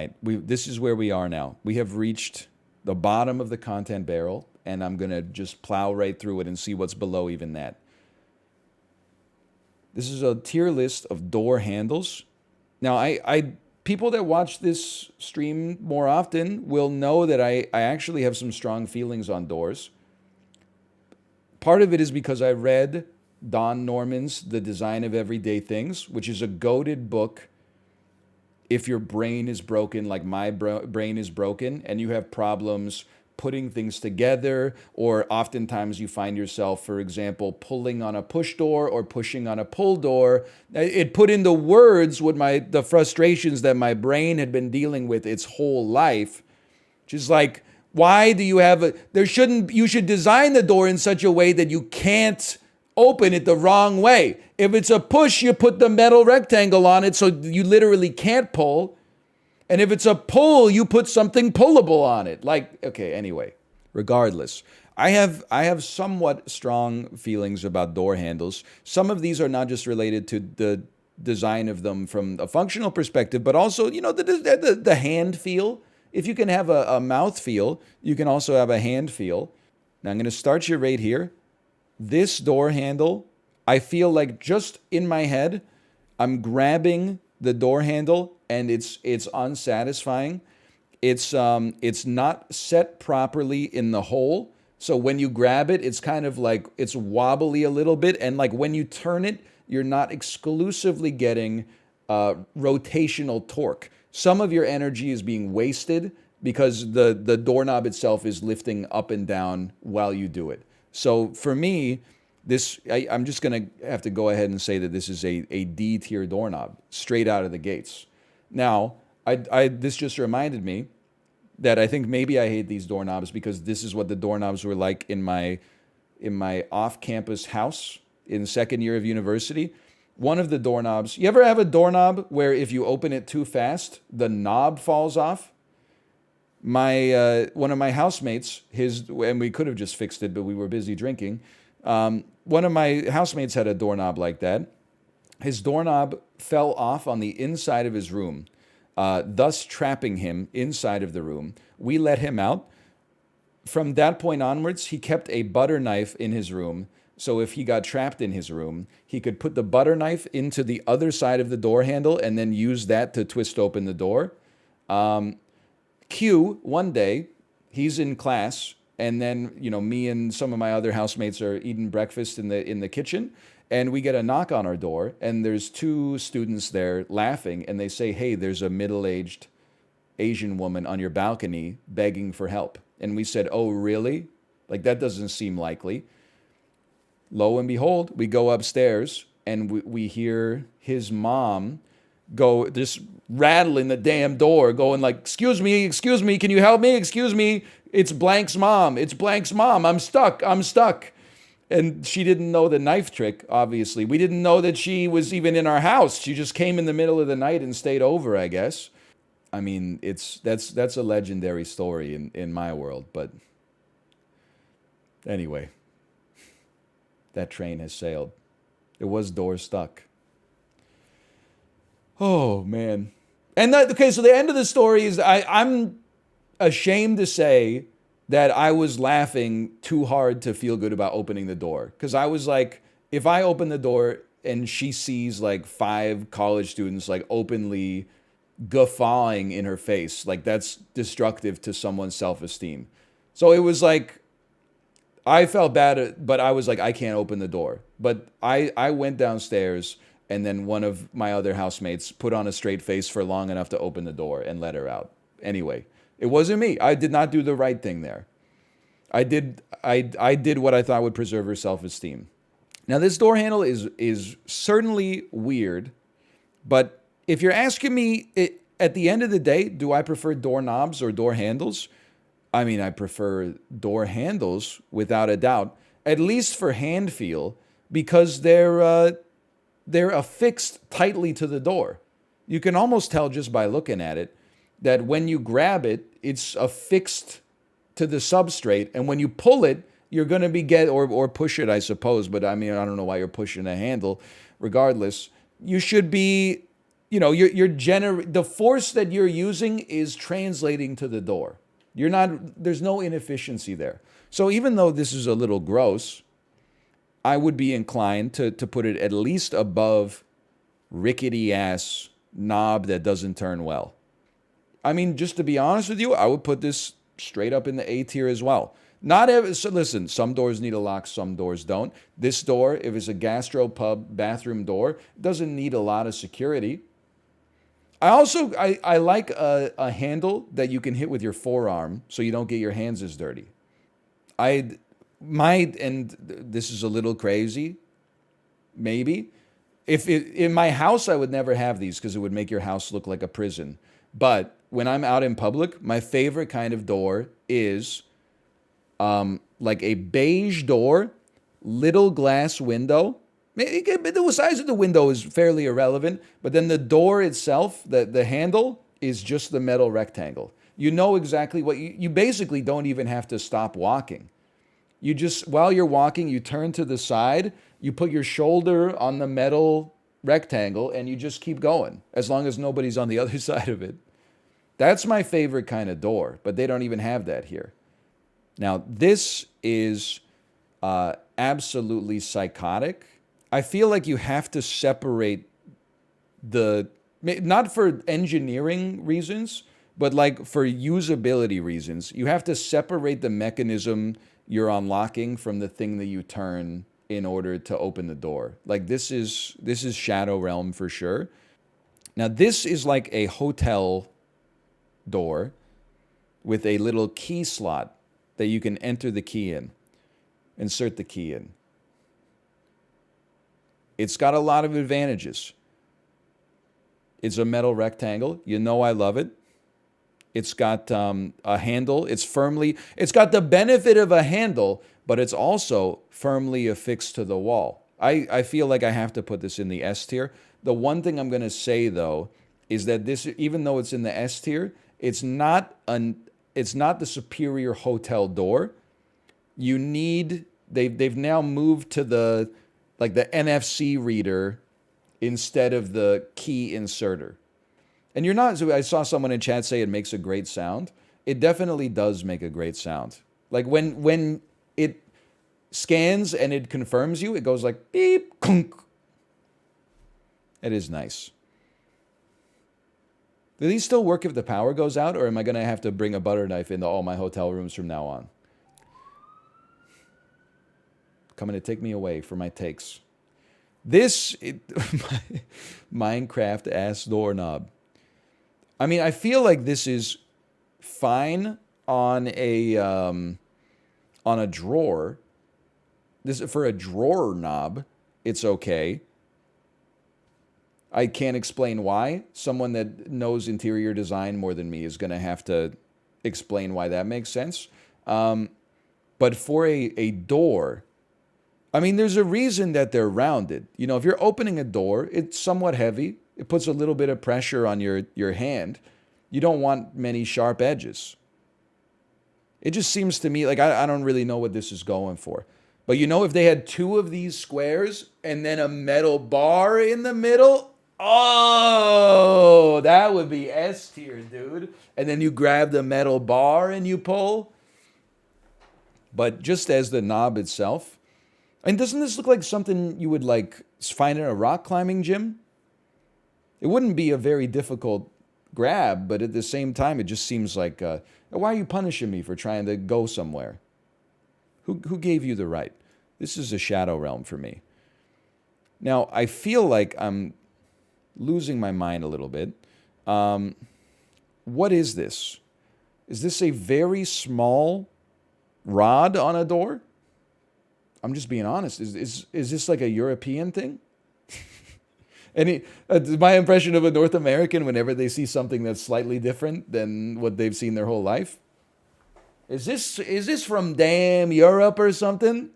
right, this is where we are now. We have reached the bottom of the content barrel, and I'm going to just plow right through it and see what's below even that. This is a tier list of door handles. Now, people that watch this stream more often will know that I actually have some strong feelings on doors. Part of it is because I read Don Norman's The Design of Everyday Things, which is a goated book. If your brain is broken, like my brain is broken, and you have problems putting things together, or oftentimes you find yourself, for example, pulling on a push door or pushing on a pull door. It put into words what the frustrations that my brain had been dealing with its whole life, which is like, why do you have you should design the door in such a way that you can't open it the wrong way. If it's a push, you put the metal rectangle on it so you literally can't pull. And if it's a pull, you put something pullable on it. Like, okay, anyway, regardless. I have somewhat strong feelings about door handles. Some of these are not just related to the design of them from a functional perspective, but also, the hand feel. If you can have a mouth feel, you can also have a hand feel. Now I'm going to start you right here. This door handle, I feel like just in my head, I'm grabbing the door handle and it's unsatisfying. It's not set properly in the hole. So when you grab it, it's kind of like it's wobbly a little bit. And like when you turn it, you're not exclusively getting rotational torque. Some of your energy is being wasted because the doorknob itself is lifting up and down while you do it. So for me, I'm just going to have to go ahead and say that this is a D tier doorknob straight out of the gates. Now, this just reminded me that I think maybe I hate these doorknobs because this is what the doorknobs were like in my off-campus house in second year of university. One of the doorknobs, you ever have a doorknob where if you open it too fast, the knob falls off? One of my housemates, and we could have just fixed it, but we were busy drinking. One of my housemates had a doorknob like that. His doorknob fell off on the inside of his room, thus trapping him inside of the room. We let him out. From that point onwards, he kept a butter knife in his room. So if he got trapped in his room, he could put the butter knife into the other side of the door handle and then use that to twist open the door. One day, he's in class, and then me and some of my other housemates are eating breakfast in the kitchen, and we get a knock on our door, and there's two students there laughing, and they say, "Hey, there's a middle-aged Asian woman on your balcony begging for help." And we said, "Oh, really? Like that doesn't seem likely." Lo and behold, we go upstairs and we hear his mom go just rattling the damn door, going like, excuse me, can you help me? Excuse me, it's blank's mom. I'm stuck. And she didn't know the knife trick, obviously. We didn't know that she was even in our house. She just came in the middle of the night and stayed over, I guess. I mean, that's a legendary story in my world, but anyway. That train has sailed. It was door stuck. Oh, man. And so the end of the story is I'm ashamed to say that I was laughing too hard to feel good about opening the door. Because I was like, if I open the door and she sees like 5 college students like openly guffawing in her face, like that's destructive to someone's self-esteem. So it was like, I felt bad, but I was like, I can't open the door. But I went downstairs, and then one of my other housemates put on a straight face for long enough to open the door and let her out. Anyway, it wasn't me. I did not do the right thing there. I did what I thought would preserve her self-esteem. Now, this door handle is certainly weird, but if you're asking me, at the end of the day, do I prefer doorknobs or door handles? I mean, I prefer door handles without a doubt, at least for hand feel, because they're affixed tightly to the door. You can almost tell just by looking at it that when you grab it, it's affixed to the substrate, and when you pull it, you're going to or push it, I suppose. But I mean, I don't know why you're pushing a handle. Regardless, you should be the force that you're using is translating to the door. There's no inefficiency there. So even though this is a little gross, I would be inclined to put it at least above rickety ass knob that doesn't turn well. I mean, just to be honest with you, I would put this straight up in the A tier as well. So listen, some doors need a lock, some doors don't. This door, if it's a gastropub bathroom door, doesn't need a lot of security. I like a handle that you can hit with your forearm so you don't get your hands as dirty. I might, and this is a little crazy, maybe. If in my house, I would never have these because it would make your house look like a prison. But when I'm out in public, my favorite kind of door is like a beige door, little glass window. The size of the window is fairly irrelevant, but then the door itself, the handle, is just the metal rectangle. You know exactly what you basically don't even have to stop walking. You just, while you're walking, you turn to the side, you put your shoulder on the metal rectangle, and you just keep going as long as nobody's on the other side of it. That's my favorite kind of door, but they don't even have that here. Now, this is absolutely psychotic. I feel like you have to separate not for engineering reasons, but like for usability reasons. You have to separate the mechanism you're unlocking from the thing that you turn in order to open the door. Like this is Shadow Realm for sure. Now, this is like a hotel door with a little key slot that you can enter the key in, insert the key in. It's got a lot of advantages. It's a metal rectangle. You know I love it. It's got a handle. It's got the benefit of a handle, but it's also firmly affixed to the wall. I feel like I have to put this in the S tier. The one thing I'm going to say, though, is that this, even though it's in the S tier, it's not the superior hotel door. They've now moved to the NFC reader instead of the key inserter. And I saw someone in chat say it makes a great sound. It definitely does make a great sound. Like when it scans and it confirms you, it goes like beep, kunk. It is nice. Do these still work if the power goes out, or am I going to have to bring a butter knife into all my hotel rooms from now on? Coming to take me away for my takes. Minecraft ass doorknob. I mean, I feel like this is fine on a drawer. This for a drawer knob, it's okay. I can't explain why. Someone that knows interior design more than me is going to have to explain why that makes sense. But for a door, I mean, there's a reason that they're rounded. You know, if you're opening a door, it's somewhat heavy. It puts a little bit of pressure on your hand. You don't want many sharp edges. It just seems to me like I don't really know what this is going for. But you know, if they had two of these squares and then a metal bar in the middle, oh, that would be S tier, dude. And then you grab the metal bar and you pull. But just as the knob itself, and doesn't this look like something you would like find in a rock climbing gym? It wouldn't be a very difficult grab, but at the same time, it just seems like, why are you punishing me for trying to go somewhere? Who gave you the right? This is a Shadow Realm for me. Now, I feel like I'm losing my mind a little bit. What is this? Is this a very small rod on a door? I'm just being honest. Is this like a European thing? My impression of a North American whenever they see something that's slightly different than what they've seen their whole life? Is this from damn Europe or something?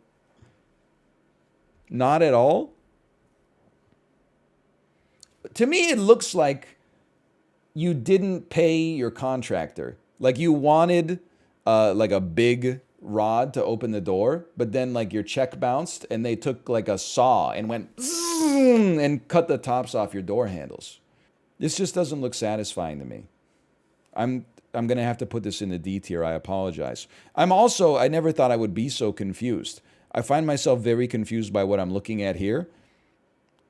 Not at all. To me, it looks like you didn't pay your contractor. Like you wanted like a big rod to open the door, but then like your check bounced and they took like a saw and went and cut the tops off your door handles. This just doesn't look satisfying to me. I'm going to have to put this in the D tier. I apologize. I never thought I would be so confused. I find myself very confused by what I'm looking at here.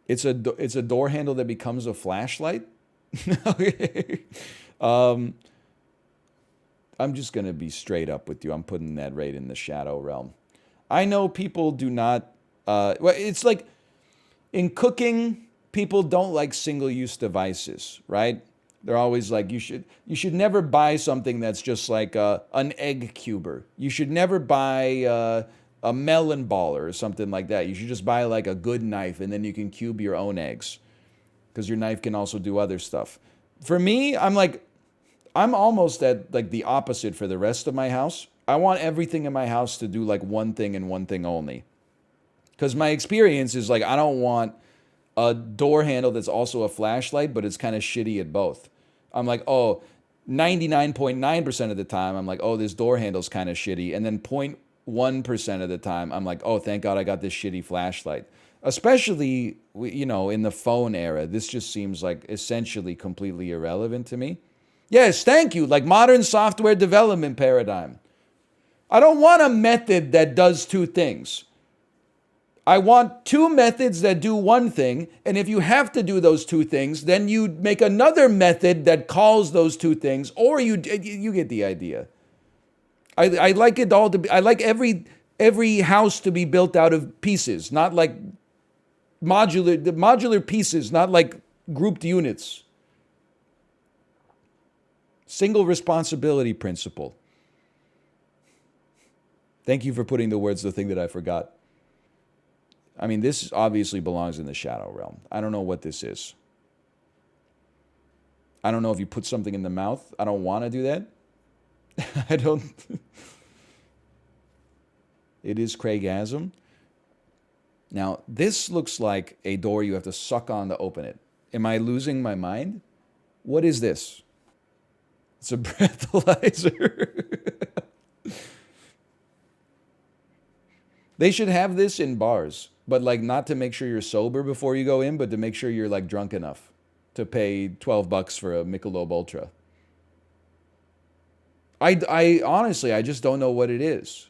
It's a door handle that becomes a flashlight. Okay. I'm just going to be straight up with you. I'm putting that right in the shadow realm. I know people do not, well, it's like in cooking, people don't like single-use devices, right? They're always like, you should never buy something that's just like an egg cuber. You should never buy a melon baller or something like that. You should just buy like a good knife and then you can cube your own eggs because your knife can also do other stuff. For me, I'm almost at like the opposite for the rest of my house. I want everything in my house to do like one thing and one thing only. Because my experience is like, I don't want a door handle that's also a flashlight, but it's kind of shitty at both. I'm like, oh, 99.9% of the time, I'm like, oh, this door handle's kind of shitty. And then 0.1% of the time, I'm like, oh, thank God I got this shitty flashlight. Especially, in the phone era, this just seems like essentially completely irrelevant to me. Yes, thank you. Like modern software development paradigm. I don't want a method that does two things. I want two methods that do one thing, and if you have to do those two things, then you make another method that calls those two things, or you get the idea. I like it all to be. I like every house to be built out of pieces, not like modular pieces, not like grouped units. Single responsibility principle. Thank you for putting the words, the thing that I forgot. I mean, this obviously belongs in the shadow realm. I don't know what this is. I don't know if you put something in the mouth. I don't want to do that. I don't. It is Craigasm. Now, this looks like a door you have to suck on to open it. Am I losing my mind? What is this? It's a breathalyzer. They should have this in bars, but like not to make sure you're sober before you go in, but to make sure you're like drunk enough to pay $12 for a Michelob Ultra. I honestly, I just don't know what it is.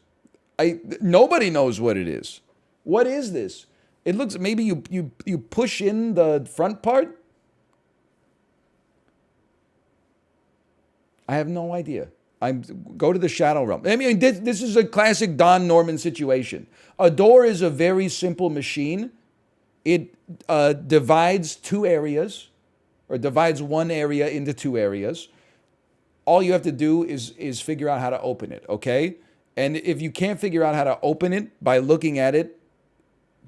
Nobody knows what it is. What is this? It looks, maybe you push in the front part? I have no idea. Go to the shadow realm. I mean, this is a classic Don Norman situation. A door is a very simple machine. It divides two areas, or divides one area into two areas. All you have to do is figure out how to open it, okay? And if you can't figure out how to open it by looking at it,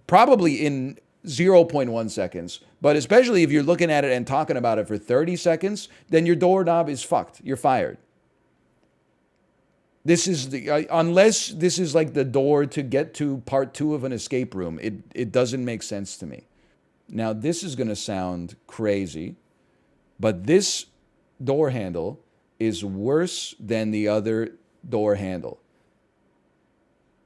probably in 0.1 seconds, but especially if you're looking at it and talking about it for 30 seconds, then your doorknob is fucked. You're fired. This is unless this is like the door to get to part 2 of an escape room, it doesn't make sense to me. Now, this is going to sound crazy, but this door handle is worse than the other door handle.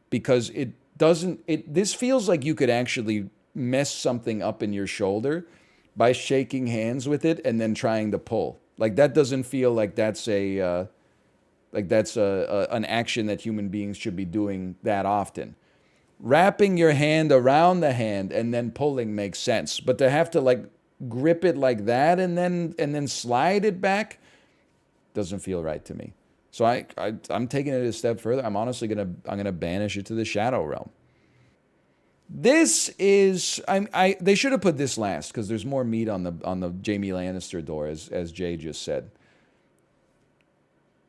Because this feels like you could actually mess something up in your shoulder by shaking hands with it and then trying to pull. Like that doesn't feel like that's an action that human beings should be doing that often. Wrapping your hand around the hand and then pulling makes sense, but to have to like grip it like that and then slide it back doesn't feel right to me. So I'm taking it a step further. I'm honestly gonna banish it to the shadow realm. This is they should have put this last because there's more meat on the Jaime Lannister door, as Jay just said.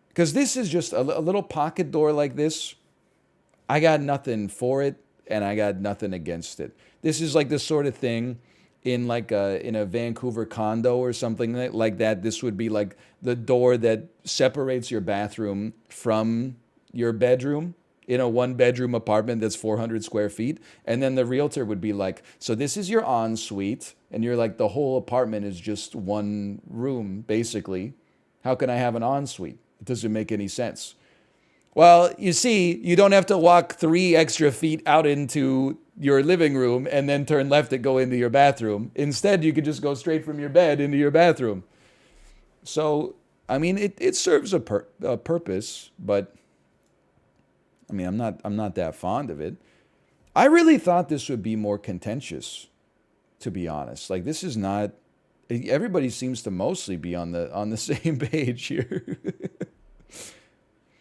Because this is just a little pocket door like this. I got nothing for it, and I got nothing against it. This is like the sort of thing in a Vancouver condo or something like that. This would be like the door that separates your bathroom from your bedroom in a 1-bedroom apartment that's 400 square feet. And then the realtor would be like, so this is your ensuite. And you're like, the whole apartment is just one room, basically. How can I have an ensuite? It doesn't make any sense. Well, you see, you don't have to walk 3 extra feet out into your living room and then turn left to go into your bathroom. Instead, you could just go straight from your bed into your bathroom. So, I mean, it serves a purpose, but I mean, I'm not that fond of it. I really thought this would be more contentious, to be honest. Like, this is not. Everybody seems to mostly be on the same page here.